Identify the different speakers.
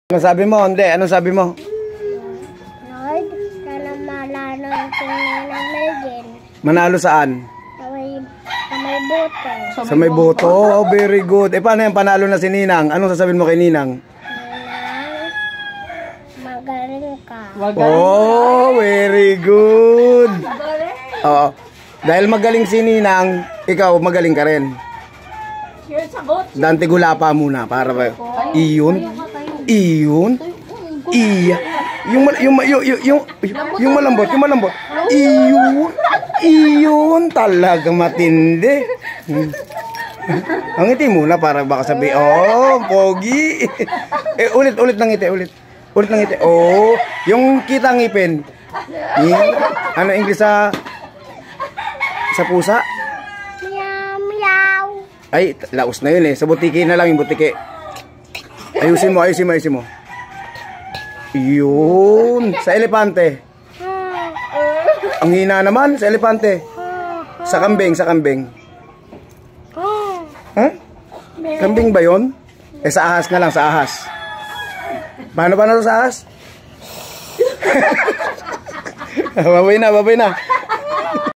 Speaker 1: Ano sabi mo? Hindi. Anong sabi mo?
Speaker 2: Lord, sana malano ang tingnan ng Melvin.
Speaker 1: Manalo saan?
Speaker 2: Sa may boto.
Speaker 1: Sa may boto. Oh, very good. Eh, paano yung panalo na si Ninang? Anong sasabihin mo kay Ninang?
Speaker 2: Magaling ka.
Speaker 1: Oh, very good. Oo. Dahil magaling si Ninang, ikaw magaling ka rin. Dante Gulapa muna para ba? Iyon. Iyon. Iya. Yung malambot, yung malambot. Iyon. Iyon talaga matindi. Ang ngiti muna para baka sabi, oh, pogi. Eh, ulit ng ngiti, ulit. Ulit ng ngiti. Oh, yung kita ngipin. Ano English sa pusa?
Speaker 2: Meow, meow.
Speaker 1: Ay, laos na yun eh. Sa butiki na lang yung butiki. Ayusin mo, ayusin mo, ayusin mo. Yun. Sa elepante. Ang hina naman, sa elepante. Sa kambing, sa kambing. Ha? Kambing ba yun? Eh, sa ahas na lang, sa ahas. Paano sa ahas? Babay na, babay na.